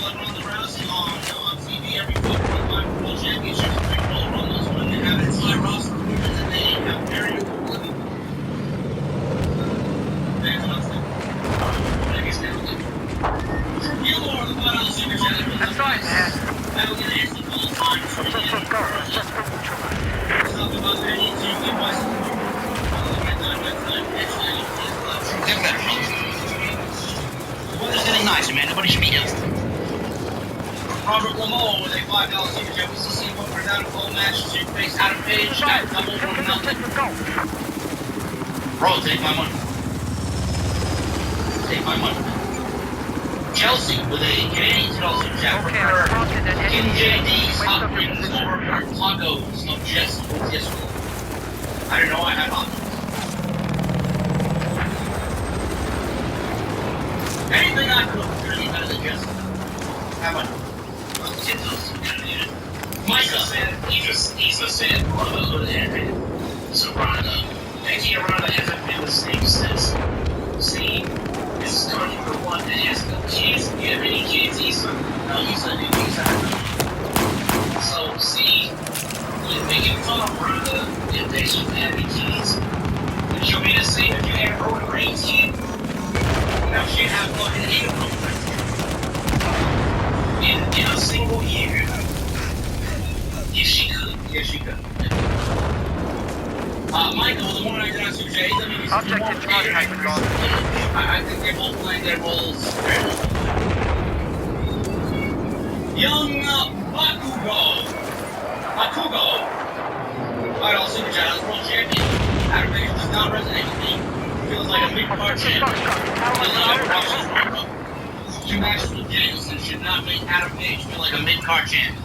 like Ronda Rousey on TV every week for the World Championship. Royal Rumbles when they have an entire roster of women and they have very little living. You are the final super chat. That's right, man. I will get an instant call time for the end. Talk about their YouTube devices. The weather's getting nicer, man. Nobody should be ill. Robert Lamont with a $5 super chat. We still see one for down a full match to face Adam Page at double or nothing. Bro, take my money. Take my money. Chelsea with a Canadian $2 super chat for Kim JD's hot wings over her tacos of Jesse. I didn't know I had hot wings. Anything I cook is going to be better than Jesse. How about Micah? He's a fan brotherhood and Serrano. Becky Arana hasn't been the same since. See, this is coming from the one that has no kids. Do you have any kids, Issa? No, Issa didn't. So, see, you're making fun of Rhonda if they should have any kids. But you mean to say if you had Roman Reigns kid, now she'd have fucking 8 of them. In a single year. If she could. Yes, she could. Michael, the one I did on Super J, Objective target has been gone. I think they're both playing their roles very well. Young Bakugo. Alright, all Super J, that's World Champion. Adam Page does not resonate with me. Feels like a mid-card champion. Two matches with Danielson should not make Adam Page feel like a mid-card champion.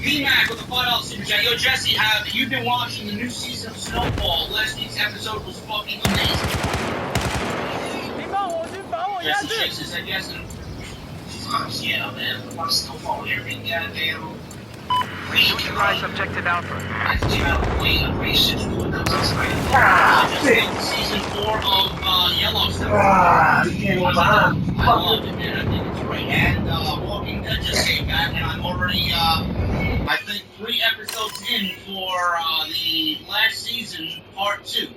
D-Mac with a $5 super chat. Yo, Jesse, have you been watching the new season of Snowfall? Last week's episode was fucking amazing. Jesse shakes his head yes. Fuck yeah, man. I watch Snowfall every goddamn week. Neutralize objective Alpha. I cannot wait. I'm racing to it because I just love season 4 of Yellowstone. You can't go behind. I love it, man. I think it's great. And Walking Dead just came back, and I'm already, I think, 3 episodes in for the last season, part 2.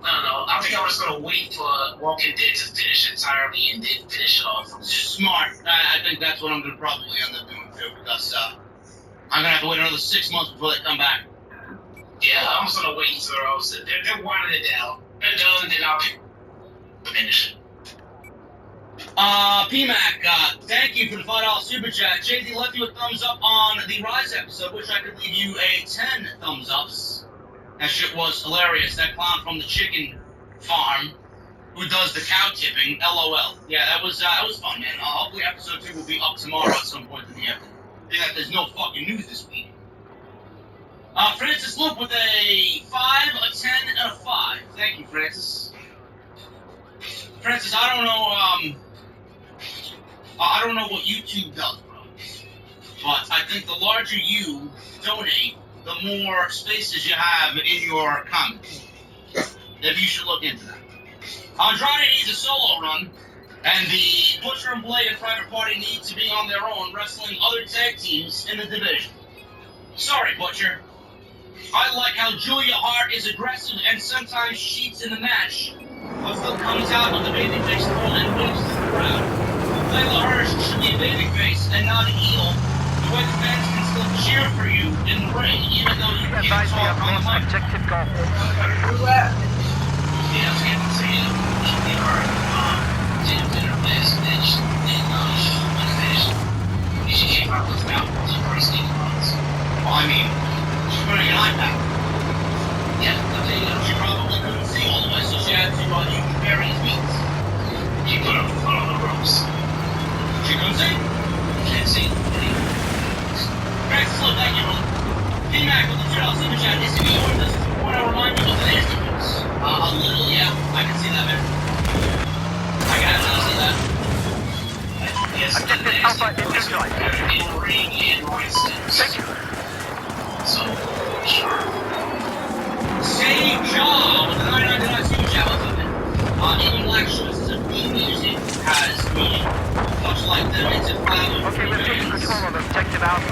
I don't know. I think I was going to wait for Walking Dead to finish entirely and then finish it off from there. Smart. I think that's what I'm going to probably end up doing, too, because I'm going to have to wait another 6 months before they come back. Yeah, I'm just going to wait until they're winding it down. They're done, then I'll finish it. PMAC, thank you for the $5 super chat. JD left you a thumbs up on the Rise episode, which I could leave you a 10 thumbs ups. That shit was hilarious. That clown from the chicken farm who does the cow tipping, LOL. Yeah, that was fun, man. Hopefully episode 2 will be up tomorrow at some point in the afternoon. Yeah, there's no fucking news this week. Francis Luke with a 5, a 10, and a 5. Thank you, Francis. Francis, I don't know what YouTube does, bro. But I think the larger you donate, the more spaces you have in your comments. Maybe you should look into that. Andrade needs a solo run, and the Butcher and Blade and Private Party need to be on their own, wrestling other tag teams in the division. Sorry, Butcher. I like how Julia Hart is aggressive and sometimes cheats in the match, but still comes out of the babyface role and wins to the crowd. Layla Hirsch should be a babyface and not a heel. The way the fans can still cheer for you in the ring, even though you can't talk on the mic. Objective goal. Yeah, I was going to say, Julia Hart did her last match in Wednesday. She came out with about the first 8 months. Well, I mean, she's wearing an eye patch. Yeah, okay, she probably couldn't see all the way, so she had to use various means. She put her foot on the ropes. She couldn't see? Can't see. Francis, look, thank you, brother. D-Mac with the $2 super chat. Is it yours? Does it want to remind you of the nasty books? A little, yeah. I can see that, man. I can absolutely see that. Yes, Objective Alpha is neutralized. In ring and Royston. Thank you. So, sure. Save Jaw with the $9.99 super chat. What's up, man? Even Black's choices of theme music has meaning, much like the Into Cloud. Okay, we're taking control of Objective Alpha.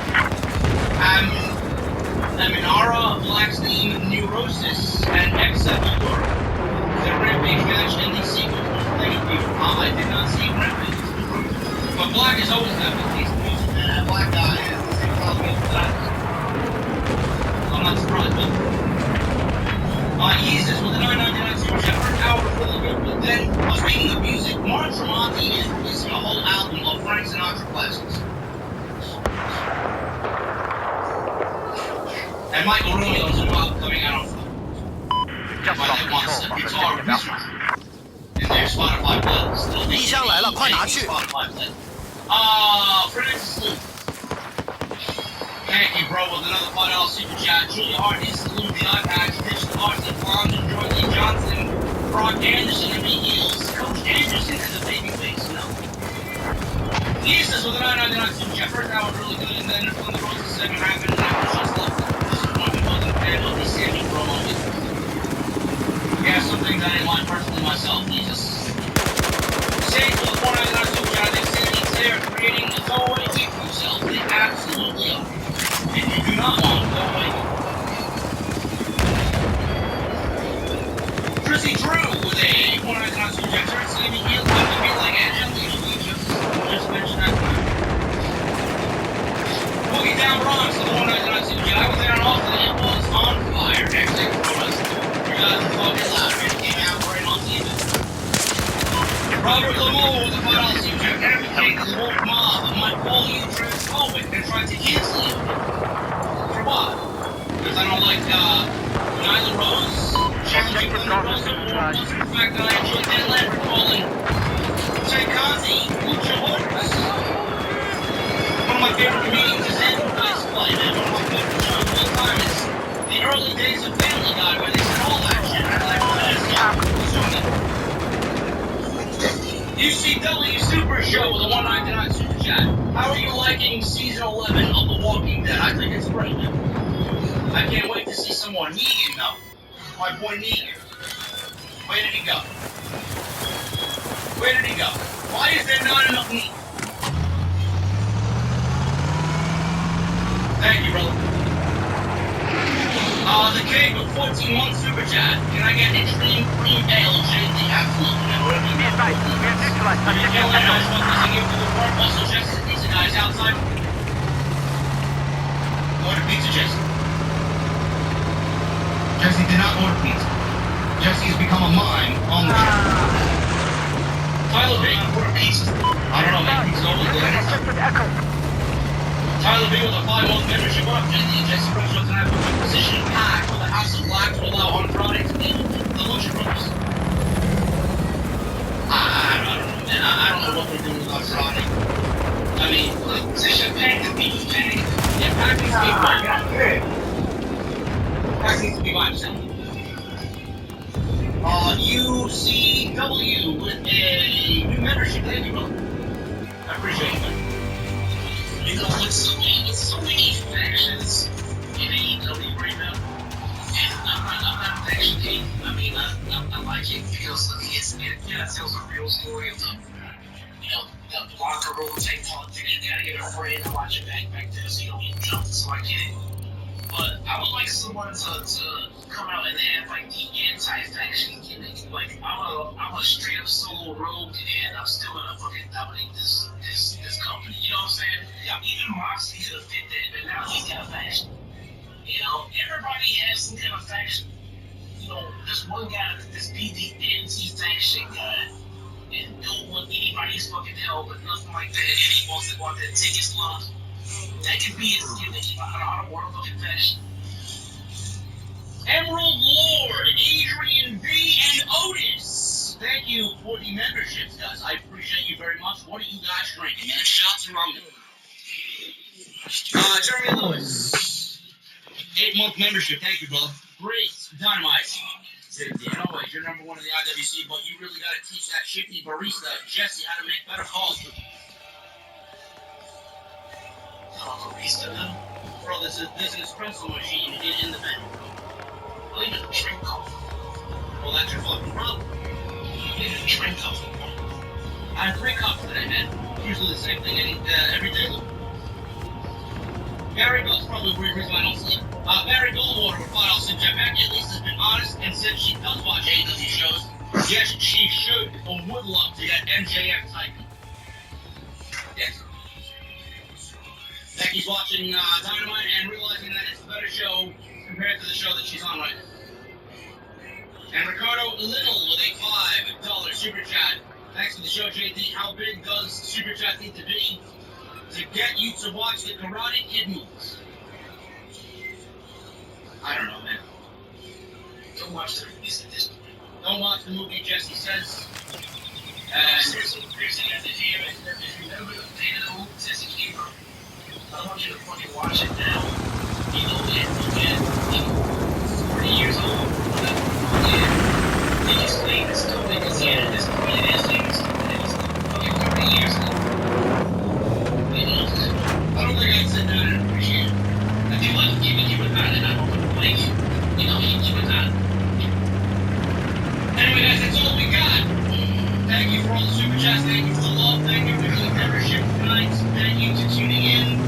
Aminara, Black's theme, Neurosis, and Excelsior. The Rampage match in the sequence was thank you. I did not see Rampage. But Black has always had these music, and that Black guy is the same problem with that. I'm not surprised, but Yeezus with a 999 Super Chat for an hour really good. But then, speaking of music, Mark Tremonti is releasing a whole album of Frank Sinatra classics. And Michael Romeo is a new album coming out on Just my lost that wants control a of guitar Objective Alpha. wizard. In their Spotify playlist. It'll be 冰箱来了，快拿去。 Spotify playlist. Francis Luke. Thank you, bro, with another $5 super chat. Julia Hart is salute the iPad, Digital Arts and Blonde, and Joy Lee Johnson, Brock Anderson, and Heels. Coach Anderson is a baby face, no. Jesus with a 999 super chat. First hour was really good, and then from the road to the second half, and that was just left. Disappointed more than a fan of the Sammy promo. Yeah, some things I didn't like personally myself, Jesus. Saying for the 499 super chat, I think Sammy's there creating a throwaway week for themselves. They absolutely are. And you do not want to go away. Chrissy Drew with a 499 super chat. Turn Sammy Heels out to be like Angelina. We just mentioned that. Boogie Down Bronx with the 199 super chat. I was there and off and it was on fire. Hashtag pro wrestling. You guys are fucking loud. It came out right on TV. Robert Lamour with a $5 super chat. Advocate the woke mob might call you transphobic and try to cancel you. For what? Because I don't like Nyla Rose challenging Thunder Rosa, or was it the fact that I enjoyed Dan Lambert calling Takazi Lucha Horus. One of my favorite comedians is Andrew Dice Clay, man. One of my favorite shows of all time is the early days of Family Guy, where they said all that shit. And I'm like, oh, that's UCW Super Show with a 199 Super Chat. How are you liking season 11 of The Walking Dead? I think it's great, man. I can't wait to see some more Negan, though. My boy Negan. Where did he go? Where did he go? Why is there not enough Negan? Thank you, brother. The King with 14-month Super Chat. Can I get Extreme Cream Ale, JD? Absolutely. Be advised, we have neutralized Objective Echo. Also, Jesse, pizza guys outside. Order pizza, Jesse. Jesse did not order pizza. Jesse has become a mime on the show. Tyler B. Order pizza. I don't know, man. Pizza over there. Objective Echo. Tyler B. with a 5-month membership. What up, JD? Jesse Brooks was tonight with a position packed for the House of Black to allow on Friday to be the Lucha Brothers. I don't know, man. I don't know what they're doing about Friday. I mean, like, position packed to be packed. Yeah, packed needs to be packed. Packed needs to be 5%. UCW with a new membership. Thank you, brother. I appreciate it, man. You know, with so many factions in AEW right now, and I'm not actually, I mean, I like it because it tells a real story of the locker room type politics. You gotta get a friend to watch your back there so you don't get jumped, so I get it. But I would like someone to come out and have like the anti-faction gimmick. Like I'm a straight up solo rogue and I'm still gonna fucking dominate this company. You know what I'm saying? Yeah, even Moxley could have fit that, but now he's got a faction. You know, everybody has some kind of faction. You know, this one guy that's be the anti-faction guy and don't want anybody's fucking help but nothing like that. And he wants to go out there and take his lump. That could be his gimmick. I don't want to fucking fashion. Emerald Lord, Adrian B, and Otis. Thank you for the memberships, guys. I appreciate you very much. What are you guys drinking? And shots and rum. Jeremy Lewis, 8-month membership. Thank you, brother. Great. Dynamite. Said, always, you're number one in the IWC, but you really got to teach that shifty barista, Jesse, how to make better calls. Barista now? Bro, there's an espresso machine in the menu. I think it's drink coffee. Well, that's your fucking problem. Drink cups. I had 3 cups today, man. Usually the same thing every day. Barry Gold's probably the weird reason I don't sleep. Barry Goldwater would fight off Sid Becky. At least has been honest and said she does watch AEW shows. Yes, she should or would love to get MJF title. Yes. Becky's watching Dynamite and realizing that it's a better show compared to the show that she's on right now. And Ricardo Little with a $5 super chat. Thanks for the show, JD. How big does super chat need to be to get you to watch the Karate Kid movies? I don't know, man. Don't watch the movies at this point. Don't watch the movie, Jesse says. Seriously, if you remember the date of the movie since it came out, I want you to fucking watch it now. You know, it's 40 years old. They just played this stupid because he had this point in his thing. It's fucking 30 years old. I don't think I'd sit down and appreciate it. I do like you would not, and I don't like, you would not. Anyway, guys, that's all we got. Thank you for all the super chats. Thank you for the love. Thank you for the membership tonight. Thank you for tuning in.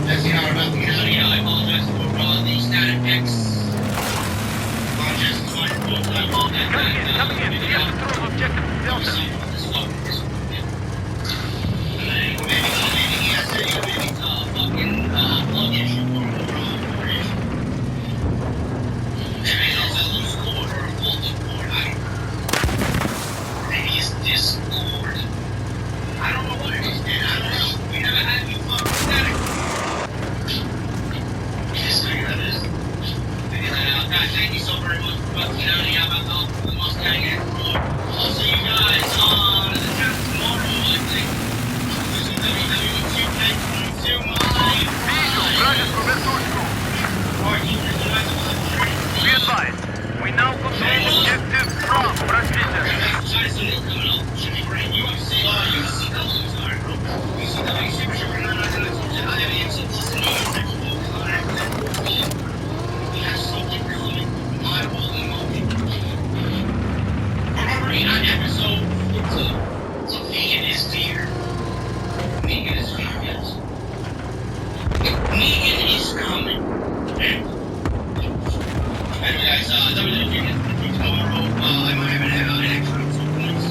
That's the hour about the county. I apologize for the static X. Apologize for my fault. Coming in. We have to throw objective Delta. Maybe he has a fucking plug issue or operation. Maybe it's a loose cord or a faulty cord. I don't know. Maybe it's Discord. I don't know what it is, man. I don't know. We never had any fucking static. Just figure that is. Guys, thank you so very much for busting out here about the Mustang and Road. I'll see you guys on the chat tomorrow, I think. This is WWE 2K22 Live. Be advised, we now control objective from Brazil. Should be great. UFC W's, alright, bro. UCW Super Sugar 999. I have AMC we have something coming. My holy moly. Remember on episode 14. So Negan is fear. Negan is fear, yes. Negan is coming. Anyway, guys, WWE gets tomorrow. I might have an extra 2 points.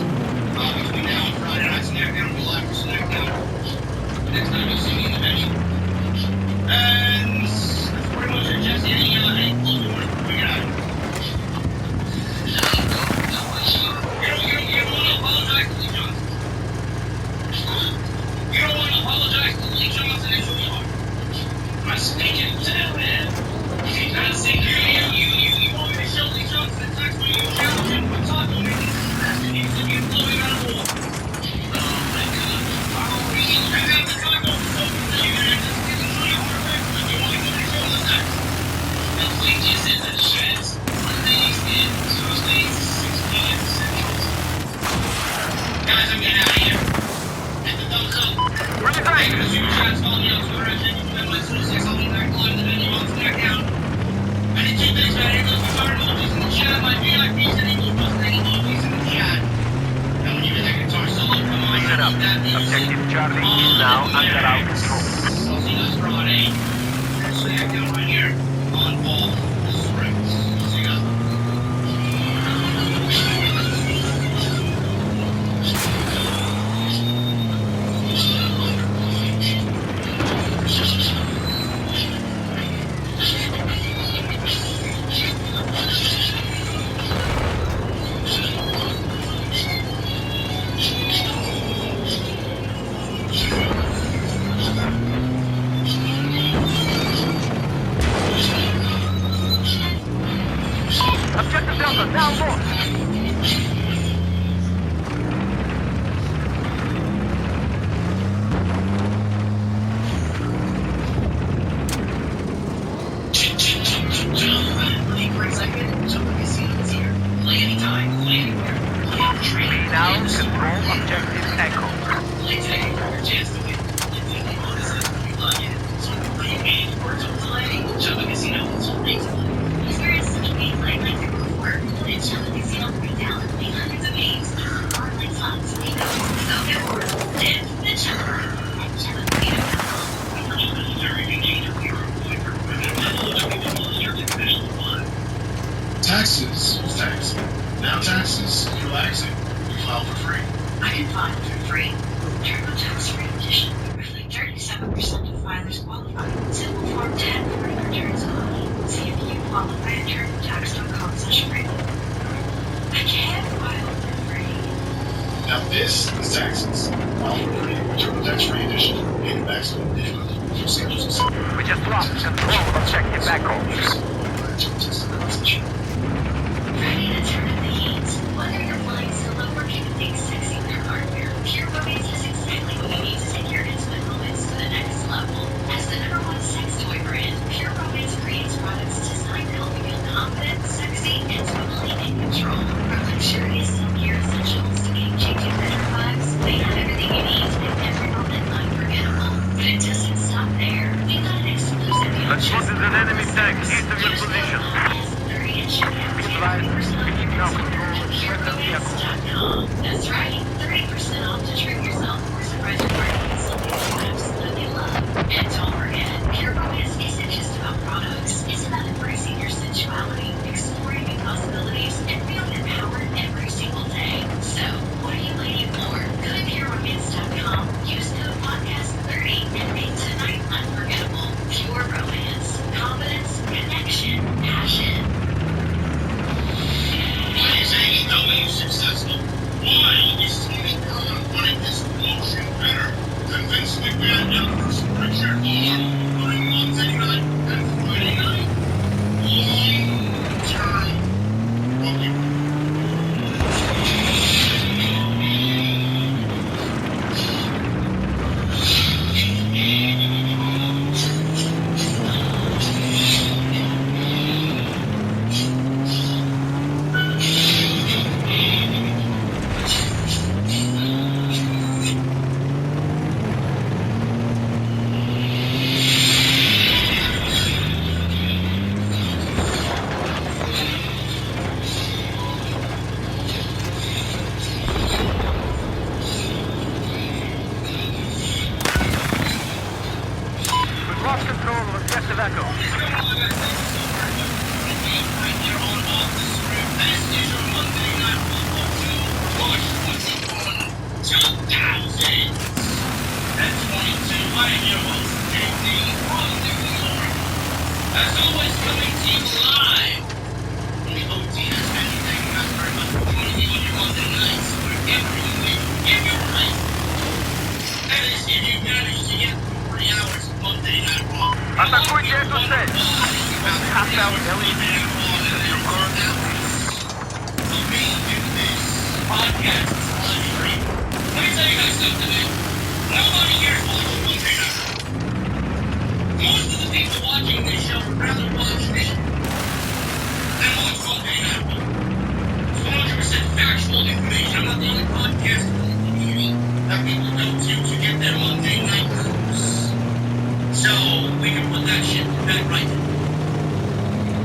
Between now and Friday night SmackDown, we'll have SmackDown. Next time you'll see me in the venue. And that's pretty much it, Jesse. Any closing words before we get out? You don't want to apologize to Lee Johnson. You don't want to apologize to Lee Johnson and Julia Hart. I'm speaking to them, man. He's not saying you want me to show Lee Johnson the text when you challenge him for taco making and he's looking blowing out of war. Oh my god. I got the taco so you're gonna have to get the Julia Hart back when you want to go to show the text. The link is in the chat. Mondays and Tuesdays, 6 p.m. Central. Guys, I'm getting out of here. Hit the thumbs up. Where's the Thank you time? for the super chats. Follow me on Twitter at Jacob26. I'll be back live in the venue on SmackDown. I did 2 things, man. English guitar emojis in the chat. My VIPs and English Mustang emojis in the chat. Now when you get that guitar solo, come on. Set up. Objective Charlie is now under our control. I'll see you guys Friday. SmackDown right here on all the scripts. See you guys. Objective Delta now launched. Now control objective Echo. Experience such a great night before. It's your casino 3000. This is relaxing. You file for free. I can file for free. TurboTax Free Edition. Roughly 37% of filers qualify. Simple Form 1040 returns only. See if you qualify at TurboTax.com/free. I can file for free. Now this is taxes. File for free. TurboTax Free Edition. Pay maximum different. Schedules and stuff. We just lost control of objective Echo. Ready to turn up the heat? Whether you're flying solo or keeping things sexy with your partner, Pure Romance has exactly what you need to take your intimate moments to the next level. As the #1 sex toy brand, Pure Romance creates products designed to help you feel confident, sexy, and totally in control. From luxurious silkier essentials to game-changing bedroom vibes, they have everything you need to make every moment unforgettable. But it doesn't stop there. We've got an exclusive Let's put in an enemy tank east of your position. That's right, 30% off to treat yourself or surprise your party with something you absolutely love. And don't forget, Pure Romance isn't just about products, it's about embracing your sensuality, exploring new possibilities, and feeling empowered every single day. So, what are you waiting for? Go to PureRomance.com, use code podcast30, and make tonight unforgettable. Pure Romance, confidence, connection, passion. Why is AEW successful? Why is Tony Khan running this promotion better than Vince McMahon and Bruce Pritchard are running Monday night and Friday night? Long-term booking. We've lost control of objective Echo. As always, coming to you live from the OTS Anything. That's very much for joining me on your Monday nights, wherever you live, if you're right. That is, if you manage to get 40 hours of Monday Night Raw. Атакуйте эту цель! Half out LED. Of me in this podcast live stream. Let me tell you guys something, man. Nobody here is watching Monday Night Raw. Most of the people watching this show would rather watch me than watch Monday Night Raw. It's 100% factual information. I'm not the only podcast in the community that people go to get their Monday night news. So, we can put that shit to bed right now.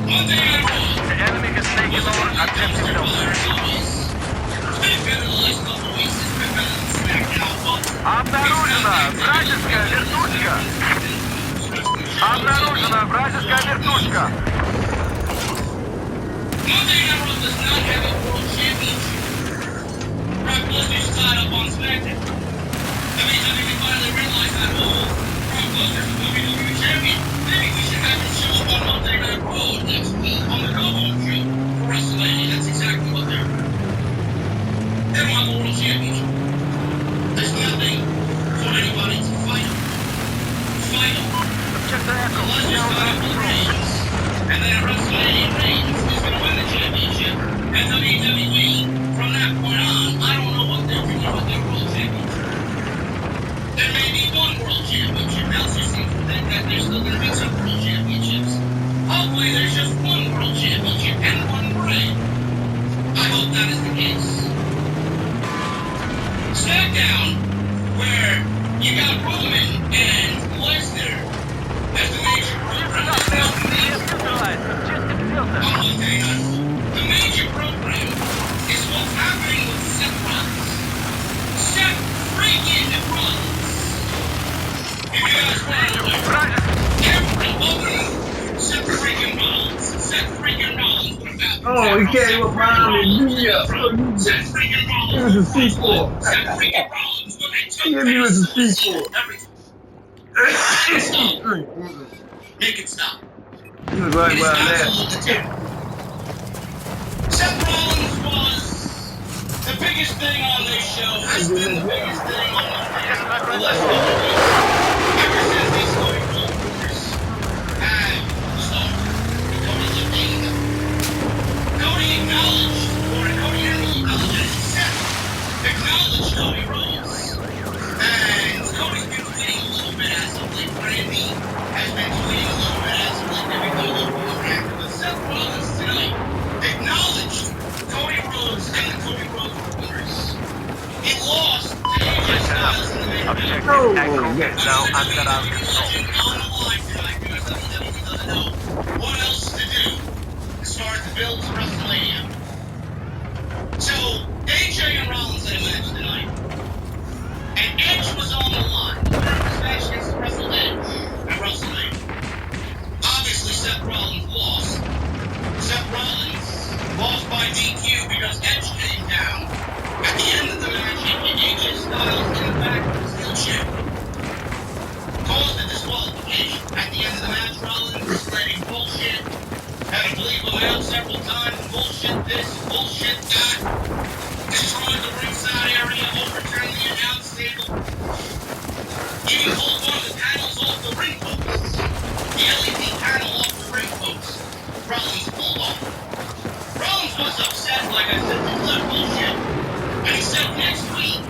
Monday Night Raw. The enemy has taken over objective Delta. It's been better the last couple of weeks. It's been better than SmackDown, but Обнаружена вражеская вертушка! Обнаружена вражеская вертушка! Monday Night Raw does not have a world championship. Brock Lesnar's tied up on SmackDown. WWE finally realized that, oh, Brock Lesnar's the WWE champion. Maybe we should have him show up on Monday Night Raw next week on the Go-Home show for WrestleMania. That's exactly what they're doing. They don't have a world championship. There's nothing for anybody to fight on. Objective Echo. Lesnar's got up the Reigns, and then at WrestleMania, Reigns is going to win the championship, and WWE, from that point on, I don't know what they're doing with their world championship. There may be one world championship. Meltzer seems to think that there's still going to be two world championships. Hopefully there's just one world championship and one brand. I hope that is the case. SmackDown, where you got Roman and Lesnar as the major program. Objective Delta. On Monday night, the major program is what's happening with Seth Rollins. Seth freaking Rollins. If you guys want to every woman, Seth freaking Rollins. Seth freaking Rollins. What about Oh, he came up behind me. Yeah. Seth freaking Rollins. It was a sequel. Seth freaking Rollins when they took Yeah, it was a past sequel. Make it stop. He was right It is where I left. absolutely terrible. Seth Rollins was the biggest thing on this show. Has been the biggest thing on the last ever since these story rumors have started. Cody Levine. Cody acknowledged, or Cody didn't acknowledge, Seth acknowledged Cody Rhodes. And Cody's been tweeting a little bit as of late. Randy has been tweeting a little bit as of late. Everything a little bit interactive. But Seth Rollins tonight acknowledged Cody Rhodes and the Cody Rhodes rumors. He lost to AJ Styles in the main event. Oh, Is now under our control. Legend on the line tonight because WWE doesn't know what else to do as far as the build to WrestleMania. So AJ and Rollins had a match tonight. And Edge was on the line. The first match against the Wrestle Edge at WrestleMania. Obviously, Seth Rollins lost. Seth Rollins lost by DQ because Edge came down at the end of the match and hit AJ Styles in the back of the steel chair. Caused a disqualification. At the end of the match, Rollins was spreading bullshit. Had to bleep him out several times. Bullshit this, bullshit that. Destroyed the ringside area, overturned the announce table. Even pulled one of the panels off the ring post. The LED panel off the ring post. Rollins pulled off. Rollins was upset, like I said, declared bullshit. And he said next week,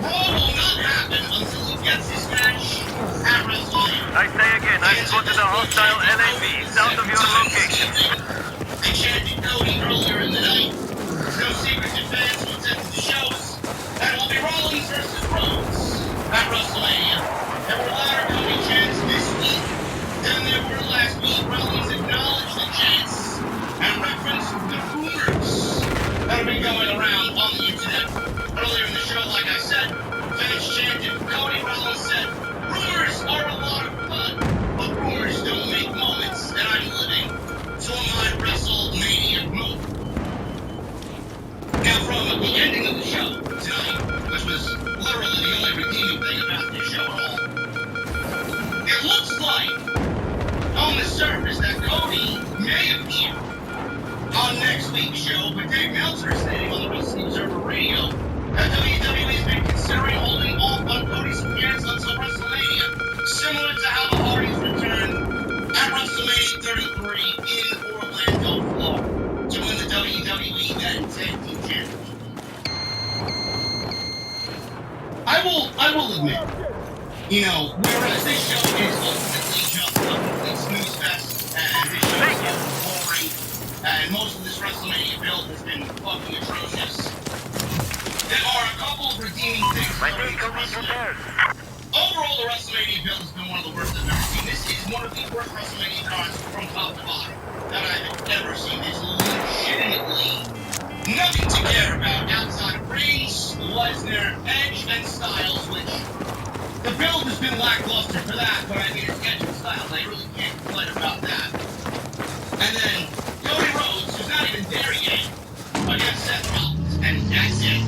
Raw will not happen until he gets his match at WrestleMania. I say again, I've spotted a hostile LAV south of your location. They chanted Cody earlier in the night. It's no secret to fans who attended the shows that it will be Rollins versus Rhodes at WrestleMania. There were louder Cody chants this week than there were last week. Rollins acknowledged the chants and referenced the rumors that have been going around on the internet. Earlier in the show, like I said, fans chanted, Cody Rollins said, rumors are a lot of fun, but rumors don't make moments, and I'm living for my WrestleMania moment. Now, from the ending of the show tonight, which was literally the only redeeming thing about this show at all, it looks like, on the surface, that Cody may appear on next week's show, but Dave Meltzer is stating on the Wrestling Observer Radio that WWE has been considering holding off on Cody's appearance until WrestleMania, similar to how the Hardys returned at WrestleMania 33 in Orlando, Florida, to win the WWE Tag Team Championship. I will admit, you know, whereas this show is ultimately just a complete snooze fest, and this show is boring, and most of this WrestleMania build has been fucking atrocious, there are a couple of redeeming things. My vehicle is prepared. Overall, the WrestleMania build has been one of the worst I've ever seen. This is one of the worst WrestleMania cards from top to bottom that I've ever seen. There's legitimately nothing to care about outside of Reigns, Lesnar, Edge, and Styles, which the build has been lackluster for that, but I mean, it's Edge and Styles. I really can't complain about that. And then Cody Rhodes, who's not even there yet, against Seth Rollins, and that's it.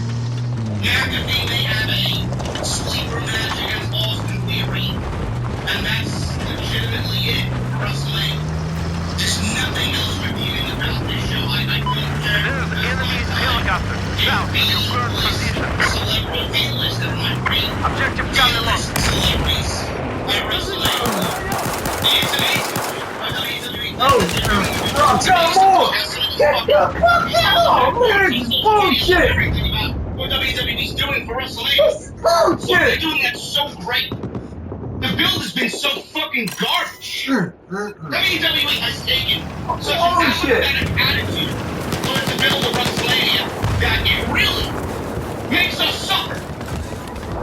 McAfee may have a sleeper match against Austin Theory, and that's legitimately it for WrestleMania. There's nothing else redeeming about this show. I couldn't care. There's enemy's helicopter south of your current position. Celebrity list of my brain. Objective Charlie Long. Celebrities at WrestleMania. It's amazing. Oh, tell more! Get the fuck out! Man, it's bullshit! Everything about what WWE's doing for WrestleMania. It's What they're bullshit! doing that's so great. The build has been so fucking garbage. WWE has taken such an Bullshit. apathetic attitude towards the build of WrestleMania that it really makes us suffer.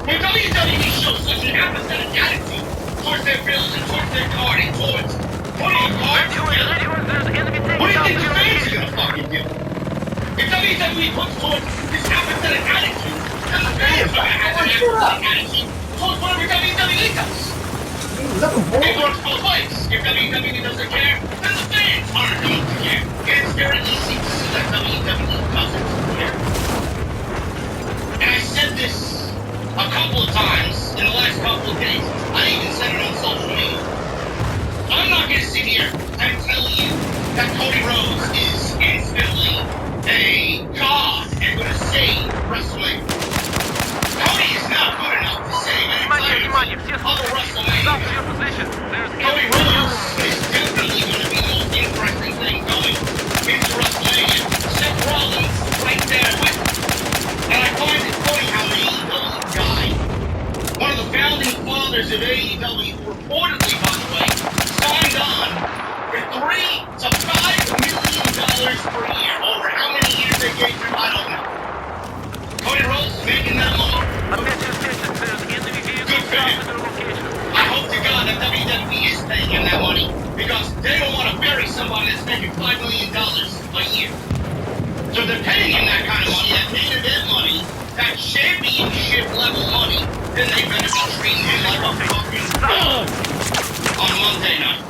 When WWE shows such an apathetic attitude towards their build and towards their card and towards putting a card together, There's enemy what do you taking think the south of your fans are location. gonna fucking do? If WWE puts towards this apathetic attitude, then the fans are gonna have an apathetic attitude towards whatever WWE does. Is that the It bull? works both ways. If WWE doesn't care, then the fans aren't going to care. It's very easy to see that WWE doesn't care. And I said this a couple of times in the last couple of days. I even said it on social media. I'm not going to sit here and tell you that Cody Rhodes is instantly a god and going to save WrestleMania. Cody is not good enough to save an entire other WrestleMania. Stop your position. There's Cody Rhodes is definitely going to be the most interesting thing going into WrestleMania. Seth Rollins right there with him. And I find it funny how an AEW guy, one of the founding fathers of AEW, who reportedly, by the way, signed on for $3 to $5 million per year. Over how many years they gave him, I don't know. Cody Rhodes is making that money. attention. There's enemy vehicles Good for him. crossing the location. I hope to God that WWE is paying him that money because they don't want to bury somebody that's making $5 million a year. So they're paying him that kind of money, that main event money, that championship level money, then they better be treating him like a fucking dog on Monday night.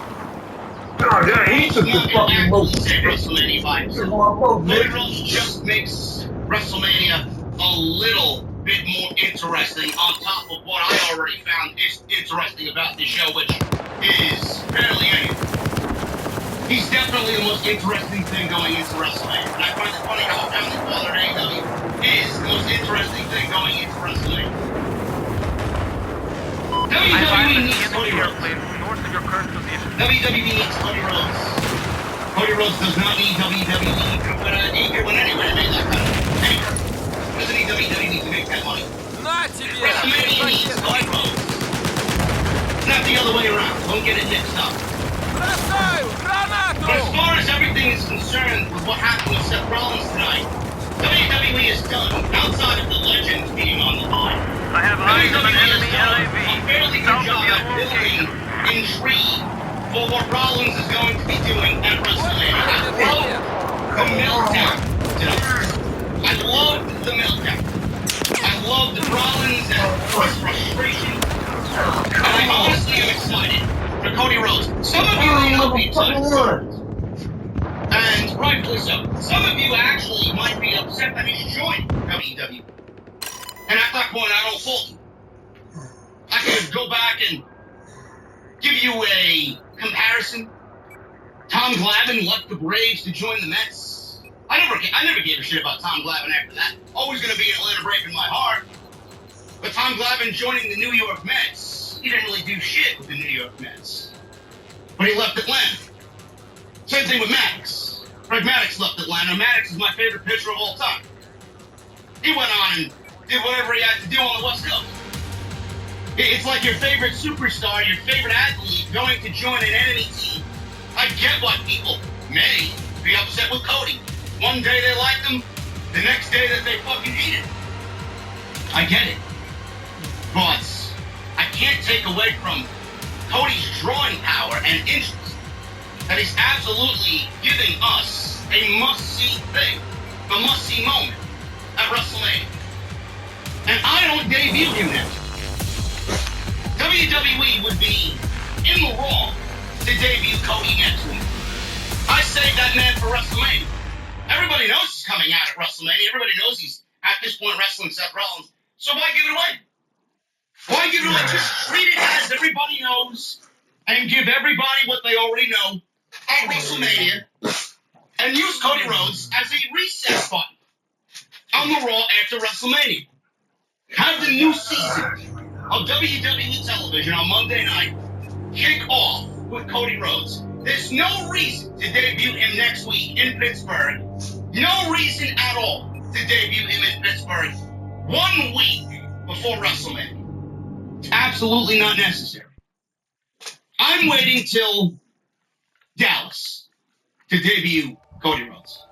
God damn, he took the fucking most. WrestleMania vibes. Cody Rhodes just makes WrestleMania a little bit more interesting on top of what I already found is interesting about this show, which is barely anything. He's definitely the most interesting thing going into WrestleMania. And I find it funny how a founding father at AEW is the most interesting thing going into WrestleMania. WWE needs Cody Rhodes. North of your current position. WWE needs Cody Rhodes. Cody Rhodes does not need WWE, but he could win anyway to make that kind of money. Doesn't need WWE to make that money. WrestleMania needs Cody Rhodes. Not the other way around. Don't get it mixed up. But as far as everything is concerned with what happened with Seth Rollins tonight, WWE is done outside of the legends being on the line. I have eyes of an enemy a LAV. fairly good South job of your at building location. intrigue for what Rollins is going to be doing at WrestleMania. I love the meltdown tonight. I loved the meltdown. I loved Rollins and his frustration. And I honestly am excited for Cody Rhodes. Some of you may not be excited. And rightfully so. Some of you actually might be upset that he's joining WWE. And at that point, I don't fault you. I could go back and give you a comparison. Tom Glavine left the Braves to join the Mets. I never gave a shit about Tom Glavine after that. Always going to be an Atlanta break in my heart. But Tom Glavine joining the New York Mets, he didn't really do shit with the New York Mets. But he left Atlanta. Same thing with Maddox. Greg Maddox left Atlanta. Maddox is my favorite pitcher of all time. He went on and did whatever he had to do on the West Coast. It's like your favorite superstar, your favorite athlete going to join an enemy team. I get why people may be upset with Cody. One day they liked him, the next day that they fucking hate him. I get it. But I can't take away from Cody's drawing power and interest that he's absolutely giving us a must-see thing, a must-see moment at WrestleMania. And I don't debut him now. WWE would be in the wrong to debut Cody next week. I saved that man for WrestleMania. Everybody knows he's coming out at WrestleMania. Everybody knows he's at this point wrestling Seth Rollins. So why give it away? Why give it away? Just treat it as everybody knows and give everybody what they already know at WrestleMania and use Cody Rhodes as a reset button on the Raw after WrestleMania. Have the new season of WWE television on Monday night kick off with Cody Rhodes. There's no reason to debut him next week in Pittsburgh. No reason at all to debut him in Pittsburgh 1 week before WrestleMania. It's absolutely not necessary. I'm waiting till Dallas to debut Cody Rhodes.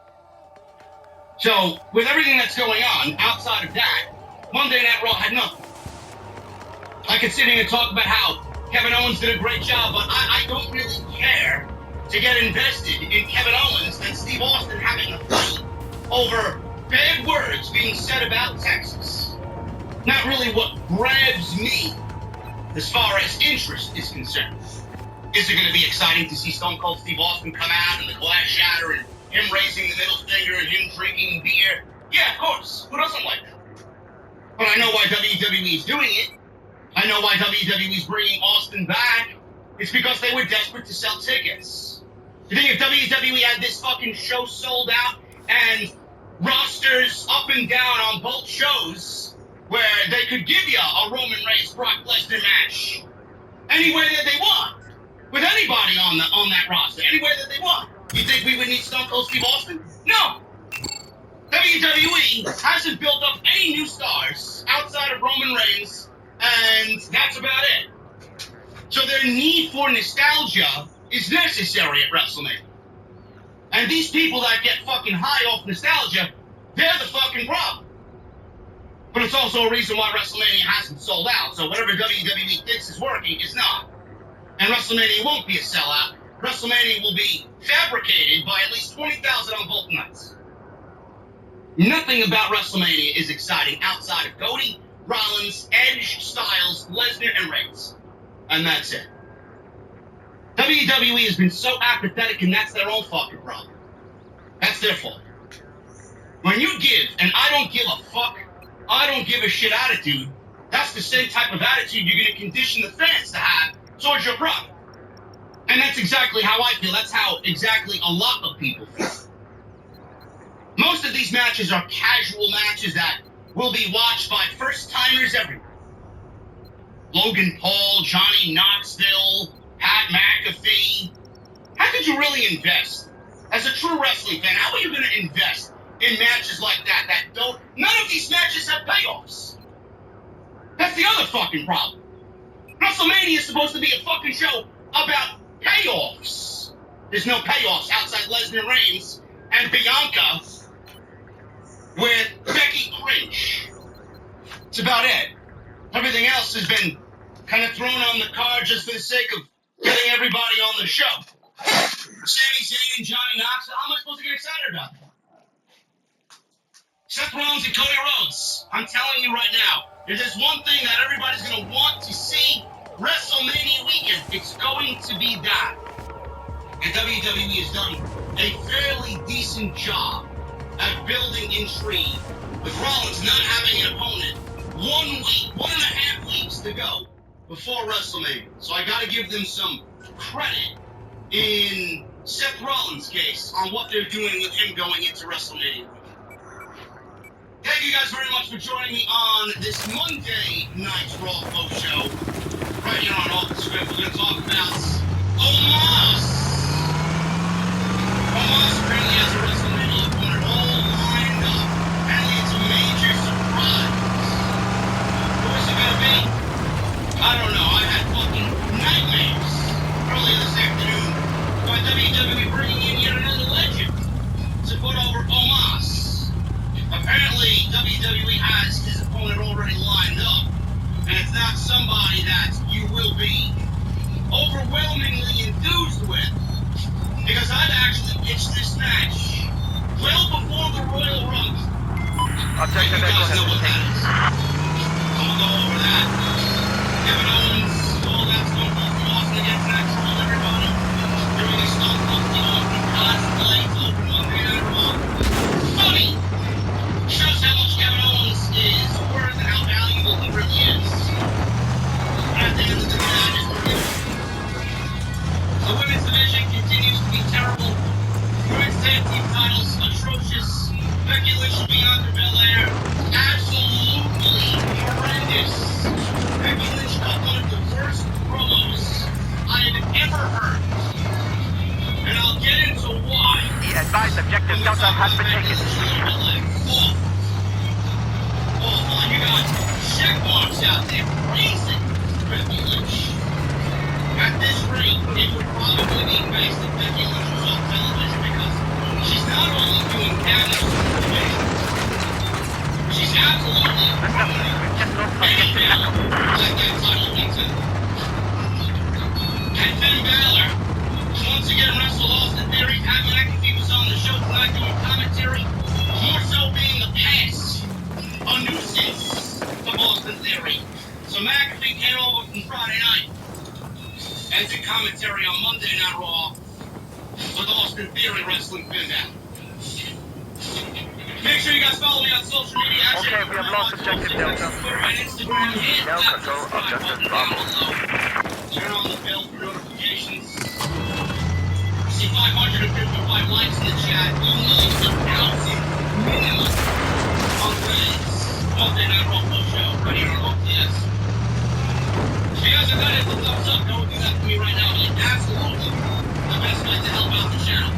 So, with everything that's going on outside of that, Monday Night Raw had nothing. I could sit here and talk about how Kevin Owens did a great job, but I don't really care to get invested in Kevin Owens and Steve Austin having a fight over bad words being said about Texas. Not really what grabs me as far as interest is concerned. Is it going to be exciting to see Stone Cold Steve Austin come out and the glass shatter and him raising the middle finger and him drinking beer? Yeah, of course. Who doesn't like that? But I know why WWE is doing it. I know why WWE is bringing Austin back. It's because they were desperate to sell tickets. You think if WWE had this fucking show sold out and rosters up and down on both shows where they could give you a Roman Reigns Brock Lesnar match anywhere that they want, with anybody on that roster, anywhere that they want, you think we would need Stone Cold Steve Austin? No. WWE hasn't built up any new stars outside of Roman Reigns, and that's about it. So their need for nostalgia is necessary at WrestleMania. And these people that get fucking high off nostalgia, they're the fucking problem. But it's also a reason why WrestleMania hasn't sold out. So whatever WWE thinks is working is not. And WrestleMania won't be a sellout. WrestleMania will be fabricated by at least 20,000 on both nights. Nothing about WrestleMania is exciting outside of Cody, Rollins, Edge, Styles, Lesnar, and Reigns. And that's it. WWE has been so apathetic, and that's their own fucking problem. That's their fault. When you give, and I don't give a fuck, I don't give a shit attitude, that's the same type of attitude you're going to condition the fans to have towards your product. And that's exactly how I feel. That's how exactly a lot of people feel. Most of these matches are casual matches that will be watched by first-timers everywhere. Logan Paul, Johnny Knoxville, Pat McAfee. How could you really invest? As a true wrestling fan, how are you going to invest in matches like that don't... None of these matches have payoffs. That's the other fucking problem. WrestleMania is supposed to be a fucking show about payoffs. There's no payoffs outside Lesnar Reigns and Bianca with Becky Lynch. It's about it. Everything else has been kind of thrown on the card just for the sake of getting everybody on the show. Sami Zayn and Johnny Knoxville, how am I supposed to get excited about that? Seth Rollins and Cody Rhodes. I'm telling you right now, if there's one thing that everybody's going to want to see WrestleMania weekend, it's going to be that. And WWE has done a fairly decent job at building intrigue, with Rollins not having an opponent 1 week, 1.5 weeks to go before WrestleMania. So I got to give them some credit in Seth Rollins' case on what they're doing with him going into WrestleMania. Thank you guys very much for joining me on this Monday Night's Raw post show. Right here on Off the Script, we're going to talk about Omos. Omos apparently has a WrestleMania opponent all lined up. Apparently it's a major surprise. Who is it going to be? I don't know. I had fucking nightmares earlier this afternoon by WWE bringing in yet another legend to put over Omos. Apparently, WWE has his opponent already lined up, and it's not somebody that you will be overwhelmingly enthused with, because I've actually pitched this match well before the Royal Rumble. I'll take the next one. What that is. I'll go over that. Kevin Owens, all that's Stone Cold Steve Austin against that troll, everybody. Doing a Stone Cold Steve Austin cosplay to open Monday Night Raw. Funny. Shows how much Kevin Owens is worth and how valuable he really is. At the end of the day, I just believe it. The women's division continues to be terrible. Women's tag team titles atrocious. Becky Lynch and Bianca Belair, absolutely horrendous. Becky Lynch got one of the worst promos I have ever heard. And I'll get into why. The advised objective Delta has been taken. Oh, you got check marks out there. Crazy. Becky Lynch. At this rate, it would probably be best if Becky Lynch was on television, because she's not only doing damage to the division, she's absolutely ruining any Balor like that title means it. And Finn Balor once again wrestled Austin Theory. Pat McAfee was on the show tonight doing commentary, more so being a pass, a nuisance to Austin Theory. So So McAfee came over from Friday night and did commentary on Monday Night Raw with Austin Theory wrestling pin down. Make sure you guys follow me on social media. Okay, we have lost objective Delta. Twitter and Instagram. Hit Now that control subscribe objective button down Bravo. below. Turn on the bell for notifications. I see 555 likes in the chat. Almost 1,000 minimum on Reds. Monday Night Raw post show right here on OTS. If you guys are gonna hit the thumbs up, don't do that for me right now. Like, absolutely the best way to help out the channel.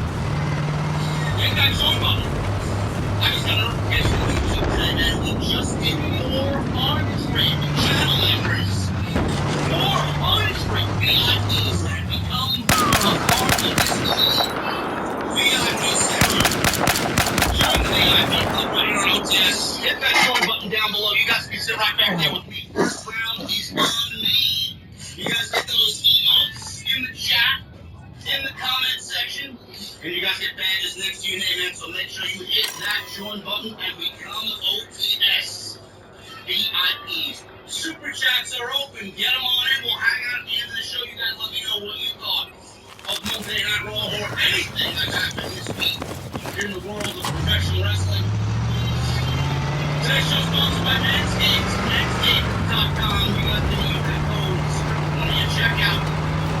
Hit that join button. I just got a notification on YouTube today that we just did 400 channel members. 400 VIPs that have become a part of this VIP section. Join the VIP club right here on OTS. Hit that join button down below. You guys can sit right back there with me. First round is on me. You guys get those emotes in the chat, in the comment section. And you guys get badges next to your name, man, so make sure you hit that join button and become OTS VIPs. Super chats are open. Get them on in. We'll hang out at the end of the show. You guys let me know what you thought of Monday Night Raw or anything that happened this week in the world of professional wrestling. Today's show is sponsored by Manscaped. Manscaped.com. You got the codes on your checkout.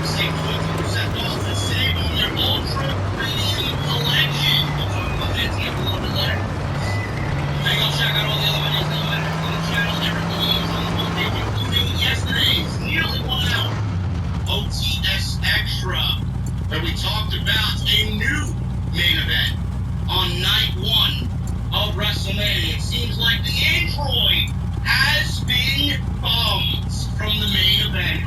Save 20% off and save on their Ultra Premium Collection. We'll talk about Manscaped a little bit later. Then go check out all the other videos that matter on the channel. Everything is on the homepage, including yesterday's nearly 1 hour OTS Extra, where we talked about a new main event on night 1 of WrestleMania. It seems like the Android has been bumped from the main event.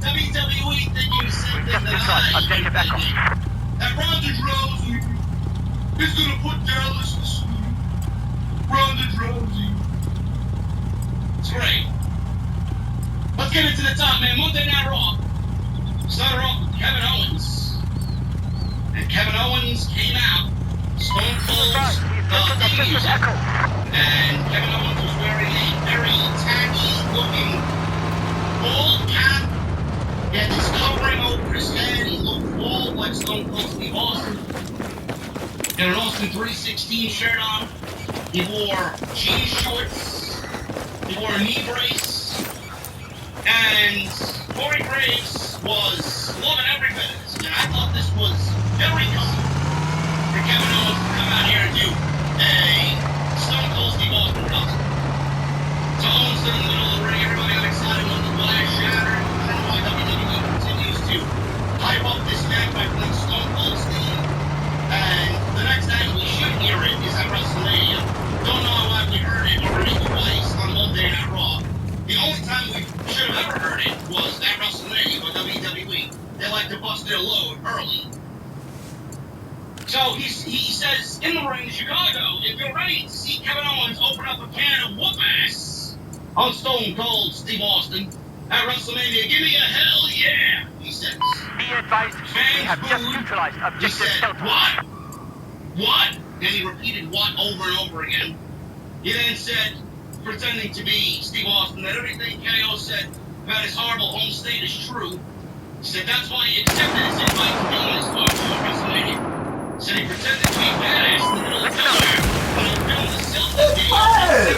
WWE thinking something that I should be thinking. That Ronda Rousey is gonna put Dallas to sleep. Ronda Rousey. It's great. Let's get into the top, man. Monday Night Raw. Started off with Kevin Owens. And Kevin Owens came out. Stone Cold theme. And Kevin Owens was wearing a very tacky looking bald cap. He had this covering over his head. He looked bald like Stone Cold Steve Austin. He had an Austin 316 shirt on. He wore jean shorts. He wore a knee brace. And Corey Graves was loving every bit of this. And I thought this was very cool for Kevin Owens to come out here and do a Stone Cold Steve Austin costume. So Owens stood in the middle of the ring. Everybody got excited when the glass shattered. I don't know why WWE continues to hype up this match by playing Stone Cold Steve. And the next time we should hear it is at WrestleMania. Don't know why we heard it already twice on Monday Night Raw. The only time we should have ever heard it was at WrestleMania by WWE. They like to bust their load early. So he says in the ring, Chicago, if you're ready to see Kevin Owens open up a can of whoop ass on Stone Cold Steve Austin at WrestleMania, give me a hell yeah, he says. Be advised, we have just neutralized He objective said, Delta. what? What? Then he repeated what over and over again. He then said, pretending to be Steve Austin, that everything KO said about his horrible home state is true. He said that's why he accepted his invite to be in his car show at WrestleMania. Said he pretended to be badass in the middle of nowhere when he filmed the selfie video.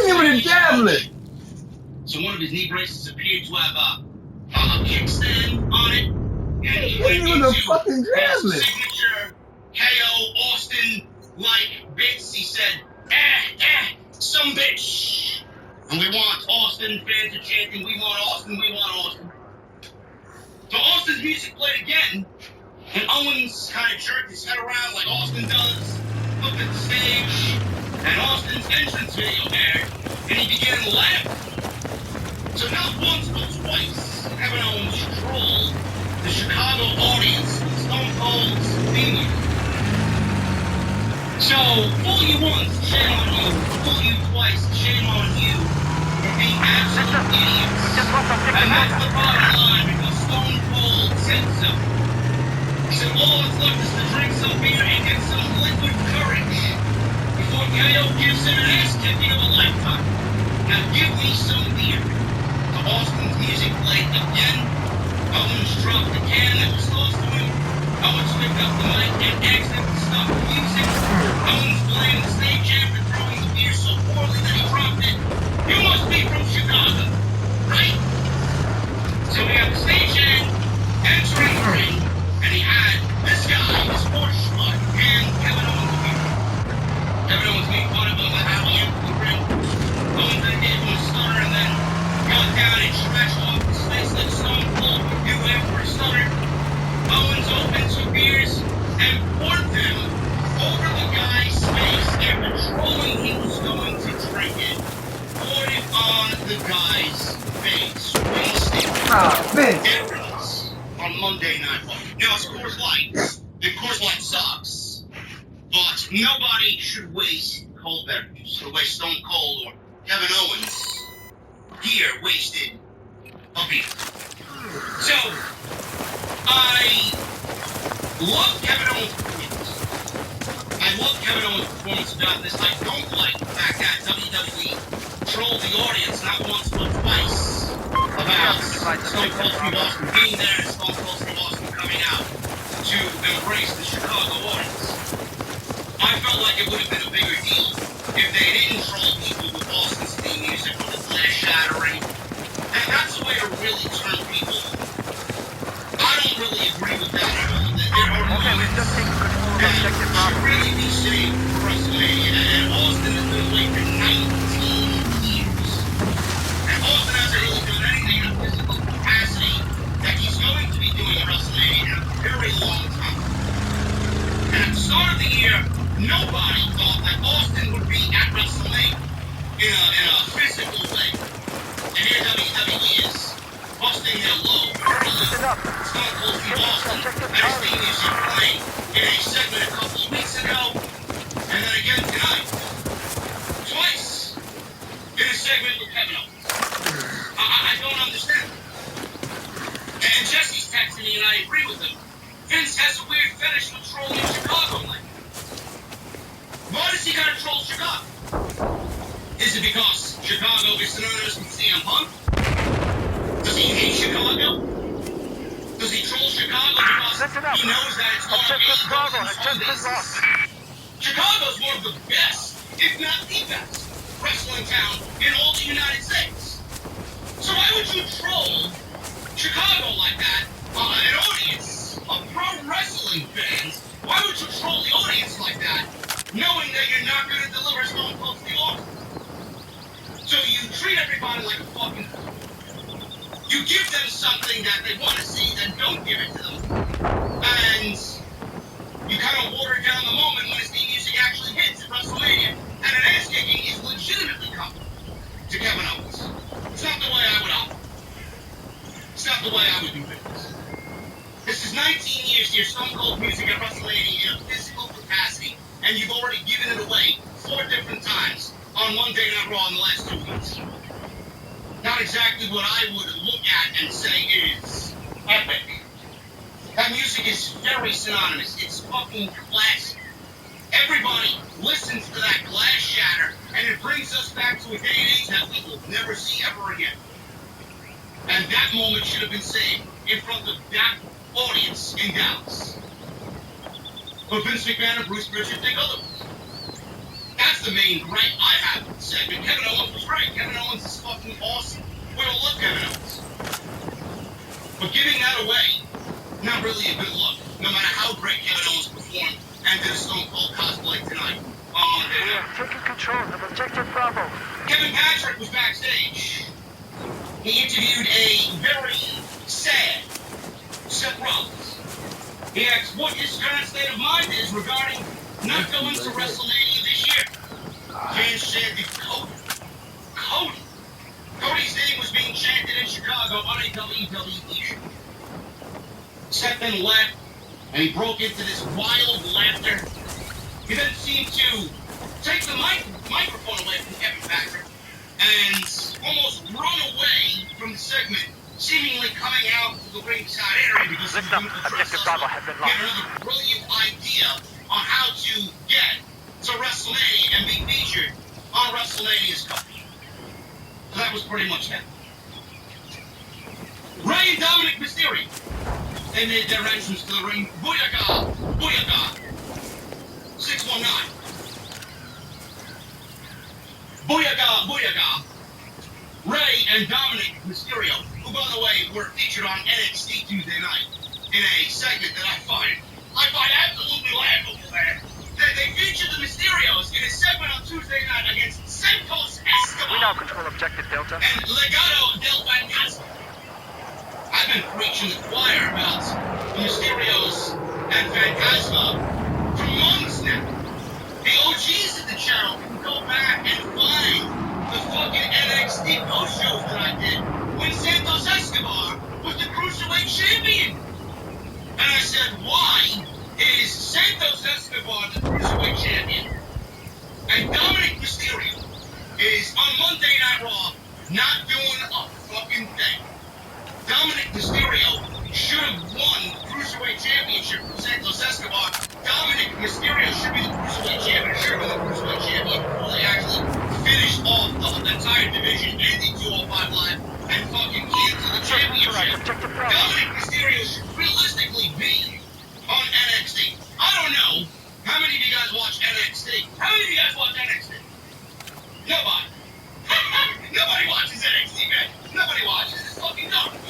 Give it a tablet. So one of his knee braces appeared to have a kickstand on it. And he went Give it a into fucking his tablet. signature KO Austin-like bits. He said, some bitch. And we want Austin. Fans are chanting, we want Austin, we want Austin. So Austin's music played again, and Owens kind of jerked his head around like Austin does, looked at the stage, and Austin's entrance video aired, and he began laughing. So not once but twice, Kevin Owens trolled the Chicago audience with Stone Cold's theme music. So, fool you once, shame on you. Fool you twice, shame on you. You're being absolute idiots. And that's the bottom line because Stone Cold said so. He said all that's left is to drink some beer and get some liquid courage before KO gives him an ass kicking of a lifetime. Now give me some beer. The Austin's music played again. Owens dropped the can that was close to him. Owens picked up the mic and asked him to stop the music. Owens blamed the stagehand for throwing the beer so poorly that he dropped it. You must be from Chicago, right? So we have the stagehand entering the ring, and he had this guy, this Porsche schmuck, and Kevin Owens here. Kevin Owens made fun of him about how he entered the ring. Owens then gave him a stutter and then got down and stretched off his face like Stone Cold would do after a stutter. Owens opened two beers and poured them over the guy's face after trolling he was going to drink it. Poured it on the guy's face. Wasted. Difference on Monday Night Raw. Now it's Coors Light. And Coors Light sucks. But nobody should waste cold beverages. The way Stone Cold or Kevin Owens here wasted a beer. So, I love Kevin Owens' performance. I love Kevin Owens' performance about this. I don't like the fact that WWE trolled the audience not once but twice about Stone Cold Steve Austin being there and Stone Cold Steve Austin coming out to embrace the Chicago audience. I felt like it would have been a bigger deal if they didn't troll people with Austin's theme music or the glass shattering. And that's a way to really turn people. I don't really agree with that at all. There are moments that should really be saved for WrestleMania. And Austin has been away for 19 years. And Austin hasn't really done anything in a physical capacity that he's going to be doing at WrestleMania in a very long time. And at the start of the year, nobody thought that Austin would be at WrestleMania in a physical way. And here WWE is busting their load early. Stone Cold Steve Austin had his theme music playing in a segment a couple of weeks ago, and then again tonight. Twice in a segment with Kevin Owens. I don't understand. And Jesse's texting me, and I agree with him. Vince has a weird fetish with trolling Chicago like that. Why does he gotta troll Chicago? Is it because Chicago is synonymous with CM Punk? Does he hate Chicago? Does he troll Chicago because he knows that it's going to be home bases? Chicago's one of the best, if not the best, wrestling town in all the United States. So why would you troll Chicago like that? An audience of pro wrestling fans, why would you troll the audience like that, knowing that you're not going to deliver Stone Cold Steve Austin? So you treat everybody like a fucking fool. You give them something that they want to see, then don't give it to them. And you kind of water down the moment when his theme music actually hits at WrestleMania. And an ass kicking is legitimately coming to Kevin Owens. It's not the way I would operate. It's not the way I would do business. This is 19 years here, Stone Cold music at WrestleMania in a physical capacity, and you've already given it away 4 different times on Monday Night Raw in the last 2 weeks. Not exactly what I would look at and say is epic. That music is very synonymous. It's fucking classic. Everybody listens to that glass shatter, and it brings us back to a day and age that we will never see ever again. And that moment should have been saved in front of that audience in Dallas. But Vince McMahon and Bruce Pritchard think otherwise. That's the main gripe I have with the segment. Kevin Owens was great. Kevin Owens is fucking awesome. We all love Kevin Owens. But giving that away, not really a good look. No matter how great Kevin Owens performed and did a Stone Cold cosplay tonight on Monday night. Taking control of Objective Bravo. Kevin Patrick was backstage. He interviewed a very sad Seth Rollins. He asked what his current state of mind is regarding not going to WrestleMania this year. Fans chanted Cody. Cody's name was being chanted in Chicago on a WWE show. Seth then left, and he broke into this wild laughter. He then seemed to take the microphone away from Kevin Patrick and almost run away from the segment, seemingly coming out to the ringside area because he was Objective Bravo has been lost. Get another brilliant idea on how to get to WrestleMania and be featured on WrestleMania's cover. was pretty much that. Rey and Dominic Mysterio. They made their entrance to the ring. Booyaka! Booyaka! 619. Booyaka! Booyaka! Rey and Dominic Mysterio, who, by the way, were featured on NXT Tuesday night in a segment that I find absolutely laughable, man. They featured the Mysterios in a segment on Tuesday night against Santos Escobar. We now control objective Delta. And Legado del Fantasma. I've been preaching the choir about the Mysterios and Fantasma for months now. The OGs of the channel can go back and find the fucking NXT post shows that I did when Santos Escobar was the Cruiserweight Champion. And I said, why is Santos Escobar the Cruiserweight Champion and Dominic Mysterio is on Monday Night Raw not doing a fucking thing? Dominic Mysterio should have won the Cruiserweight Championship from Santos Escobar. Dominic Mysterio should be the Cruiserweight Champion, should have been the Cruiserweight Champion before they actually finished off the entire division, ending 205 Live, and fucking canceled the championship. Dominic Mysterio should realistically be on NXT. I don't know how many of you guys watch NXT. How many of you guys watch NXT? Nobody. Nobody watches NXT, man. Nobody watches. It's fucking garbage.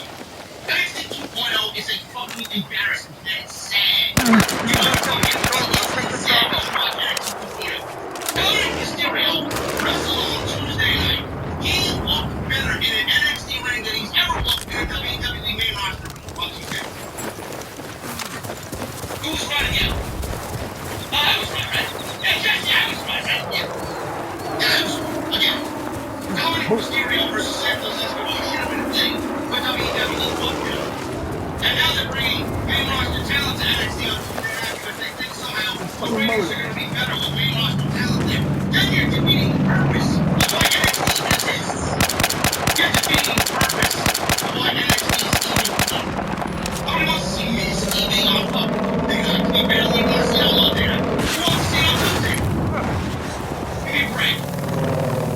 NXT 2.0 is a fucking embarrassment. It's sad. You know tell me it's sad to watch NXT 2.0. Dominic Mysterio wrestled on Tuesday night. He looked better in an NXT ring than he's ever looked in a WWE main roster on Tuesday. Who was running out? Oh, I was running, right? Yeah, I was running, right? Yeah, again. Dominic Mysterio versus Santos Escobar should have been a thing, but WWE fucked it up. And now they're bringing main roster talent to NXT on Tuesday night because they think somehow the ratings are going to be better with main roster talent there. Then you're defeating the purpose of why NXT exists. You're defeating the purpose of why NXT is even fun. Nobody wants to see Miz leaving on top. They barely want to see on Monday night. Who wants to see it on Tuesday? Give me a break.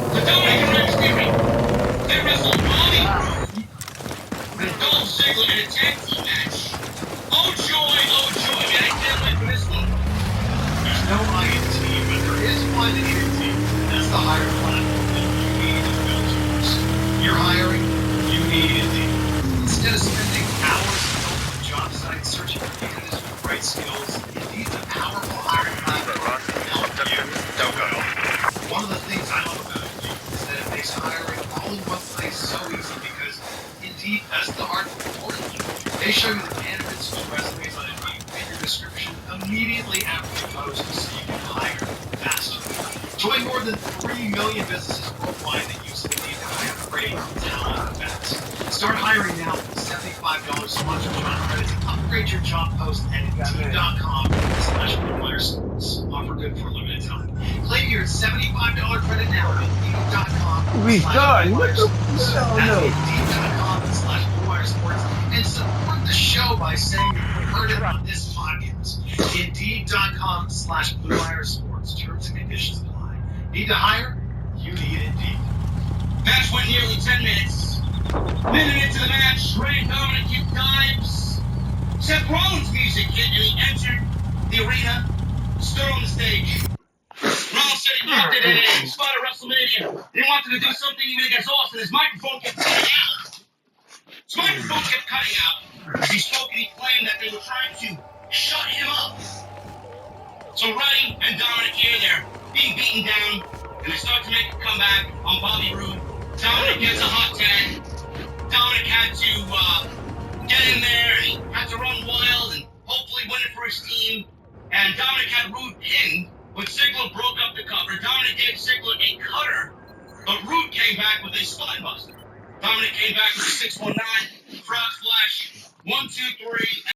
The Dominic and Rey Mysterio, they wrestled Bobby Roode and Dolph Ziggler in a tag team match. Oh joy, man, I can't wait for this one. There's no I in team, but there is one in team. That's the higher platform that you need to build towards. You're hiring, you need Indeed. Instead of spending hours on job sites searching for candidates with the right skills, Indeed's a powerful hiring platform to help you. Don't go. One of the things I love about Indeed is that it makes hiring all in one place so easy because Indeed does the hard work for you. They show you the candidates whose resumes on Indeed fit your description immediately after you post so you can hire faster. Join more than 3 million businesses worldwide that use Indeed to hire great talent fast. Start hiring now with $75 sponsored job credits and upgrade your job post at Indeed.com/BlueWireSports. Offer good for a limited time. Claim your $75 credit now at Indeed.com/BlueWireSports. That's Indeed.com/BlueWireSports. And support the show by saying you heard it on this podcast. Indeed.com/BlueWireSports. Terms and conditions apply. Need to hire? You need Indeed. Match went nearly 10 minutes. Minute into the match, Rey and Dominic hit dives. Seth Rollins' music hit and he entered the arena, stood on the stage. Rollins said he wanted a spot at WrestleMania. He wanted to do something even against Austin. His microphone kept cutting out. His microphone kept cutting out. As he spoke and he claimed that they were trying to shut him up. So Rey and Dominic here, they're being beaten down, and they start to make a comeback on Bobby Roode. Dominic gets a hot tag. Dominic had to get in there, and he had to run wild and hopefully win it for his team. And Dominic had Roode pinned, but Ziggler broke up the cover. Dominic gave Ziggler a cutter, but Roode came back with a spine buster. Dominic came back with a 619, frog splash, 1, 2, 3.